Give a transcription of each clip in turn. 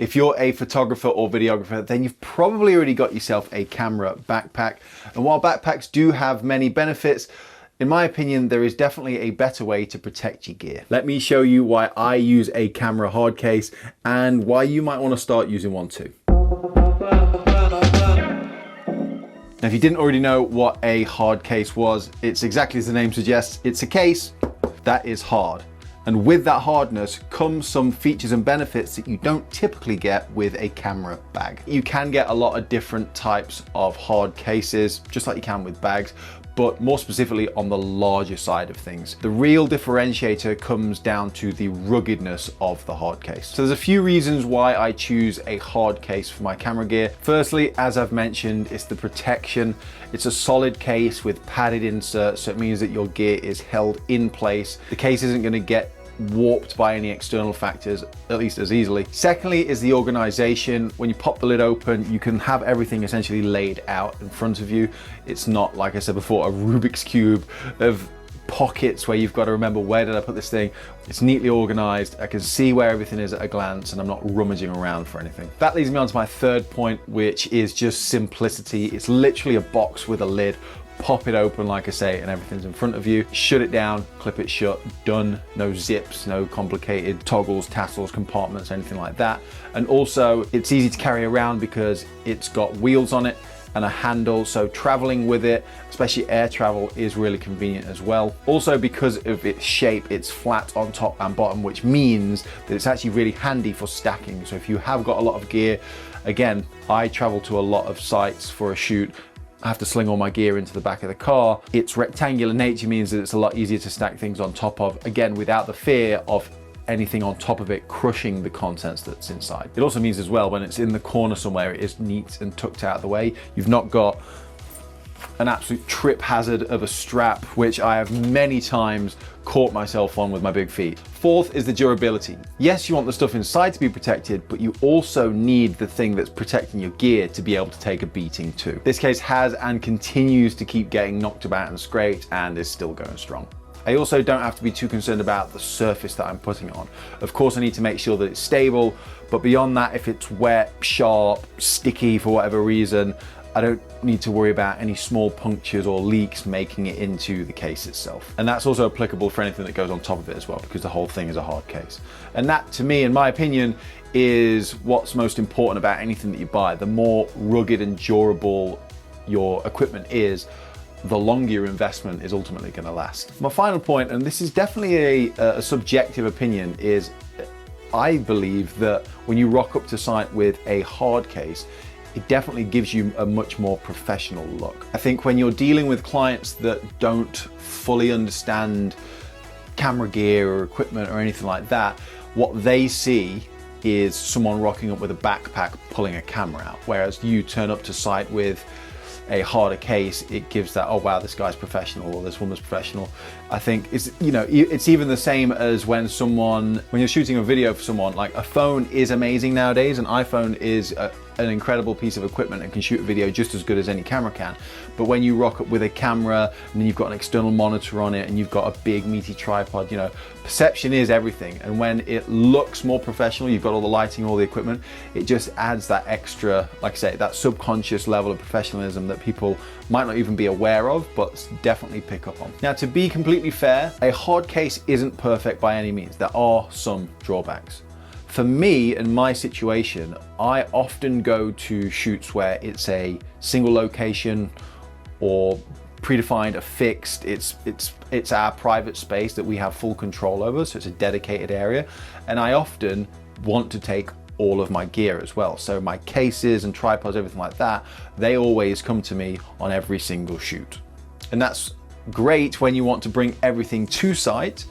If you're a photographer or videographer, then you've probably already got yourself a camera backpack. And while backpacks do have many benefits, in my opinion, there is definitely a better way to protect your gear. Let me show you why I use a camera hard case and why you might want to start using one too. Now, if you didn't already know what a hard case was, it's exactly as the name suggests. It's a case that is hard. And with that hardness comes some features and benefits that you don't typically get with a camera bag. You can get a lot of different types of hard cases, just like you can with bags, but more specifically on the larger side of things. The real differentiator comes down to the ruggedness of the hard case. So there's a few reasons why I choose a hard case for my camera gear. Firstly, as I've mentioned, it's the protection. It's a solid case with padded inserts, so it means that your gear is held in place. The case isn't going to get warped by any external factors, at least as easily. Secondly is the organization. When you pop the lid open, you can have everything essentially laid out in front of you. It's not, like I said before, a Rubik's Cube of pockets where you've got to remember, where did I put this thing? It's neatly organized. I can see where everything is at a glance and I'm not rummaging around for anything. That leads me on to my third point, which is just simplicity. It's literally a box with a lid. Pop it open, like I say, and everything's in front of you. Shut it down, clip it shut, done. No zips, no complicated toggles, tassels, compartments, anything like that. And also, it's easy to carry around because it's got wheels on it and a handle, so traveling with it, especially air travel, is really convenient as well. Also, because of its shape, it's flat on top and bottom, which means that it's actually really handy for stacking. So if you have got a lot of gear, again, I travel to a lot of sites for a shoot, I have to sling all my gear into the back of the car. Its rectangular nature means that it's a lot easier to stack things on top of, again, without the fear of anything on top of it crushing the contents that's inside. It also means as well, when it's in the corner somewhere, it is neat and tucked out of the way. You've not got an absolute trip hazard of a strap, which I have many times caught myself on with my big feet. Fourth is the durability. Yes, you want the stuff inside to be protected, but you also need the thing that's protecting your gear to be able to take a beating too. This case has and continues to keep getting knocked about and scraped and is still going strong. I also don't have to be too concerned about the surface that I'm putting it on. Of course, I need to make sure that it's stable, but beyond that, if it's wet, sharp, sticky for whatever reason, I don't need to worry about any small punctures or leaks making it into the case itself. And that's also applicable for anything that goes on top of it as well, because the whole thing is a hard case. And that, to me, in my opinion, is what's most important about anything that you buy. The more rugged and durable your equipment is, the longer your investment is ultimately going to last. My final point, and this is definitely a subjective opinion, is I believe that when you rock up to site with a hard case, it definitely gives you a much more professional look. I think when you're dealing with clients that don't fully understand camera gear or equipment or anything like that, what they see is someone rocking up with a backpack pulling a camera out. Whereas you turn up to site with a harder case, it gives that, oh wow, this guy's professional or this woman's professional. I think it's, you know, it's even the same as when you're shooting a video for someone. Like, a phone is amazing nowadays. An iPhone is an incredible piece of equipment and can shoot a video just as good as any camera can. But when you rock up with a camera and then you've got an external monitor on it and you've got a big meaty tripod, you know, perception is everything. And when it looks more professional, you've got all the lighting, all the equipment, it just adds that extra, like I say, that subconscious level of professionalism that people might not even be aware of, but definitely pick up on. Now, to be completely fair, a hard case isn't perfect by any means. There are some drawbacks. For me, in my situation, I often go to shoots where it's a single location or predefined, a fixed, it's our private space that we have full control over, so it's a dedicated area. And I often want to take all of my gear as well. So my cases and tripods, everything like that, they always come to me on every single shoot. And that's great when you want to bring everything to site,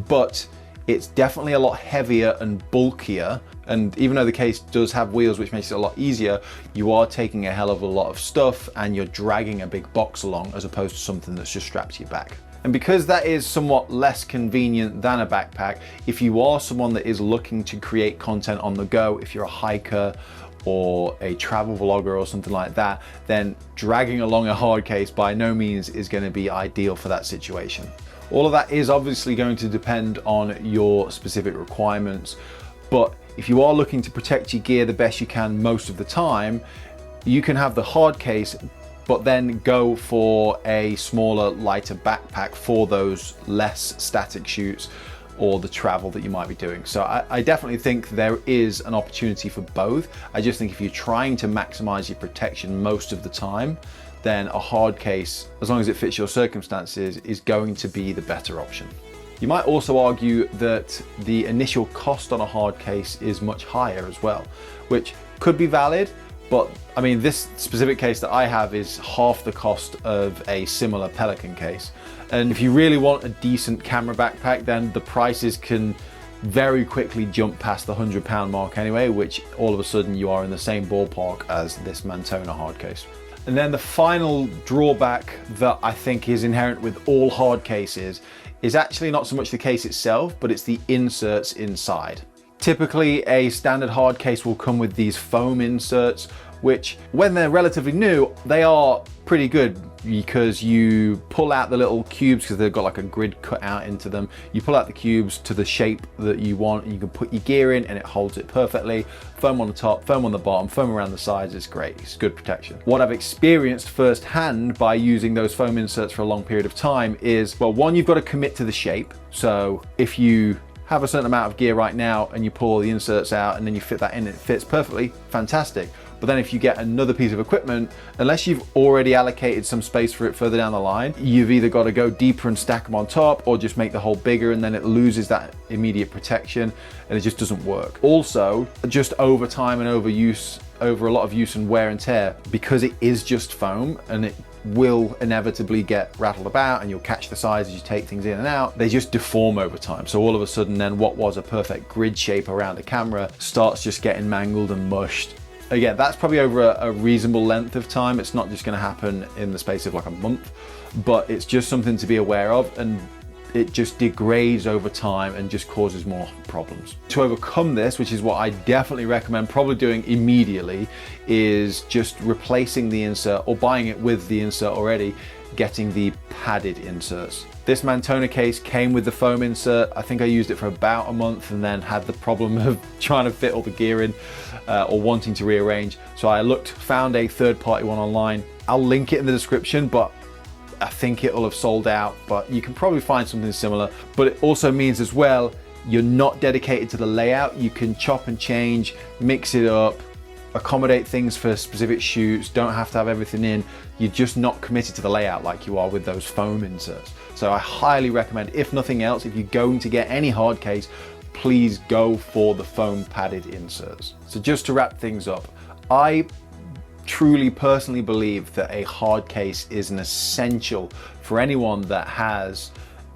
but it's definitely a lot heavier and bulkier. And even though the case does have wheels, which makes it a lot easier, you are taking a hell of a lot of stuff and you're dragging a big box along as opposed to something that's just strapped to your back. And because that is somewhat less convenient than a backpack, if you are someone that is looking to create content on the go, if you're a hiker or a travel vlogger or something like that, then dragging along a hard case by no means is going to be ideal for that situation. All of that is obviously going to depend on your specific requirements, but if you are looking to protect your gear the best you can most of the time, you can have the hard case, but then go for a smaller, lighter backpack for those less static shoots or the travel that you might be doing. So I definitely think there is an opportunity for both. I just think if you're trying to maximize your protection most of the time, then a hard case, as long as it fits your circumstances, is going to be the better option. You might also argue that the initial cost on a hard case is much higher as well, which could be valid, but I mean, this specific case that I have is half the cost of a similar Pelican case. And if you really want a decent camera backpack, then the prices can very quickly jump past the £100 mark anyway, which all of a sudden you are in the same ballpark as this Mantona hard case. And then the final drawback that I think is inherent with all hard cases is actually not so much the case itself, but it's the inserts inside. Typically, a standard hard case will come with these foam inserts, which when they're relatively new, they are pretty good because you pull out the little cubes because they've got like a grid cut out into them. You pull out the cubes to the shape that you want and you can put your gear in and it holds it perfectly. Foam on the top, foam on the bottom, foam around the sides is great. It's good protection. What I've experienced firsthand by using those foam inserts for a long period of time is, well, one, you've got to commit to the shape. So if you have a certain amount of gear right now and you pull the inserts out and then you fit that in and it fits perfectly, fantastic. But then if you get another piece of equipment, unless you've already allocated some space for it further down the line, you've either got to go deeper and stack them on top or just make the hole bigger, and then it loses that immediate protection and it just doesn't work. Also, just over time and over a lot of use and wear and tear, because it is just foam and it will inevitably get rattled about and you'll catch the sides as you take things in and out, they just deform over time. So all of a sudden then what was a perfect grid shape around the camera starts just getting mangled and mushed. Again, that's probably over a reasonable length of time. It's not just going to happen in the space of like a month, but it's just something to be aware of, and it just degrades over time and just causes more problems. To overcome this, which is what I definitely recommend probably doing immediately, is just replacing the insert or buying it with the insert already, getting the padded inserts. This Mantona case came with the foam insert. I think I used it for about a month and then had the problem of trying to fit all the gear in or wanting to rearrange. So I found a third-party one online. I'll link it in the description, but I think it'll have sold out, but you can probably find something similar. But it also means as well, you're not dedicated to the layout. You can chop and change, mix it up, accommodate things for specific shoots, don't have to have everything in. You're just not committed to the layout like you are with those foam inserts. So I highly recommend, if nothing else, if you're going to get any hard case, please go for the foam padded inserts. So just to wrap things up, I truly personally believe that a hard case is an essential for anyone that has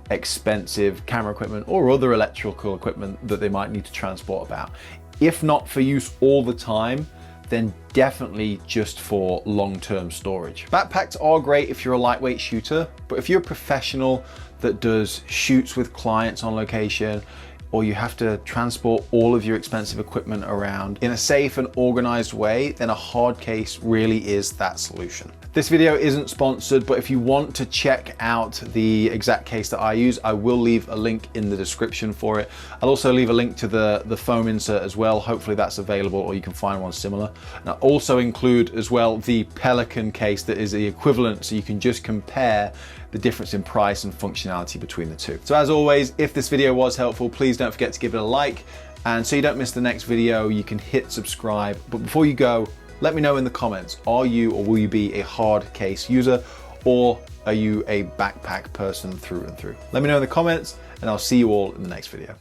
expensive camera equipment or other electrical equipment that they might need to transport about. If not for use all the time, then definitely just for long-term storage. Backpacks are great if you're a lightweight shooter, but if you're a professional that does shoots with clients on location, or you have to transport all of your expensive equipment around in a safe and organized way, then a hard case really is that solution. This video isn't sponsored, but if you want to check out the exact case that I use, I will leave a link in the description for it. I'll also leave a link to the foam insert as well. Hopefully that's available, or you can find one similar. And I'll also include as well the Pelican case that is the equivalent, so you can just compare the difference in price and functionality between the two. So as always, if this video was helpful, please don't forget to give it a like. And so you don't miss the next video, you can hit subscribe. But before you go, let me know in the comments, are you or will you be a hard case user, or are you a backpack person through and through? Let me know in the comments, and I'll see you all in the next video.